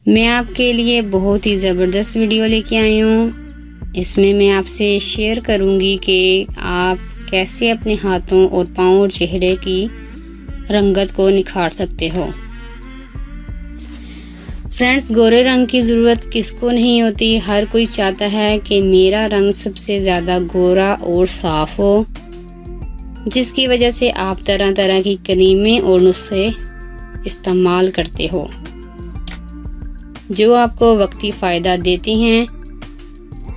मैं आपके लिए बहुत ही ज़बरदस्त वीडियो लेके आई हूँ। इसमें मैं आपसे शेयर करूँगी कि आप कैसे अपने हाथों और पाँव और चेहरे की रंगत को निखार सकते हो। फ्रेंड्स, गोरे रंग की ज़रूरत किसको नहीं होती। हर कोई चाहता है कि मेरा रंग सबसे ज़्यादा गोरा और साफ़ हो, जिसकी वजह से आप तरह तरह की क्रीमें और नुस्खे इस्तेमाल करते हो जो आपको वक्ती फ़ायदा देती हैं।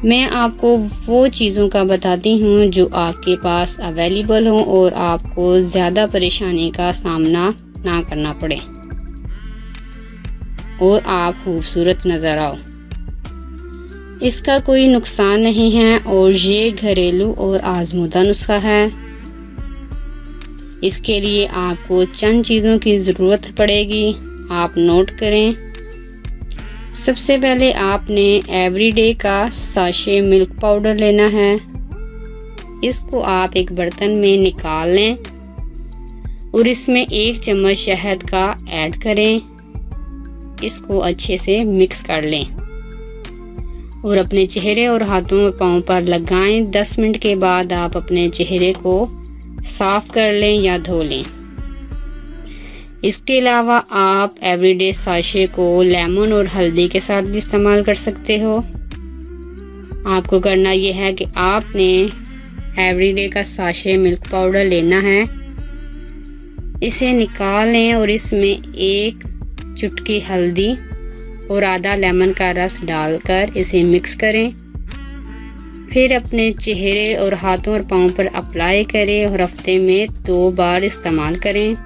मैं आपको वो चीज़ों का बताती हूँ जो आपके पास अवेलेबल हो और आपको ज़्यादा परेशानी का सामना ना करना पड़े और आप खूबसूरत नज़र आओ। इसका कोई नुकसान नहीं है और ये घरेलू और आजमूदा नुस्खा है। इसके लिए आपको चंद चीज़ों की ज़रूरत पड़ेगी, आप नोट करें। सबसे पहले आपने एवरीडे का साशे मिल्क पाउडर लेना है। इसको आप एक बर्तन में निकाल लें और इसमें 1 चम्मच शहद का ऐड करें। इसको अच्छे से मिक्स कर लें और अपने चेहरे और हाथों और पाँव पर लगाएं। 10 मिनट के बाद आप अपने चेहरे को साफ कर लें या धो लें। इसके अलावा आप एवरीडे साशे को लेमन और हल्दी के साथ भी इस्तेमाल कर सकते हो। आपको करना यह है कि आपने एवरीडे का साशे मिल्क पाउडर लेना है, इसे निकाल लें और इसमें 1 चुटकी हल्दी और आधा लेमन का रस डालकर इसे मिक्स करें। फिर अपने चेहरे और हाथों और पाँव पर अप्लाई करें और हफ्ते में 2 बार इस्तेमाल करें।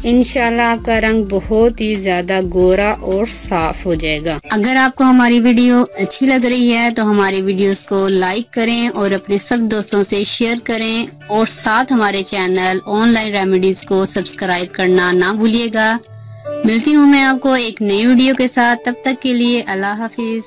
इंशाल्लाह आपका रंग बहुत ही ज़्यादा गोरा और साफ हो जाएगा। अगर आपको हमारी वीडियो अच्छी लग रही है तो हमारे वीडियोस को लाइक करें और अपने सब दोस्तों से शेयर करें और साथ हमारे चैनल ऑनलाइन रेमेडीज को सब्सक्राइब करना ना भूलिएगा। मिलती हूँ मैं आपको एक नई वीडियो के साथ। तब तक के लिए अल्लाह हाफिज।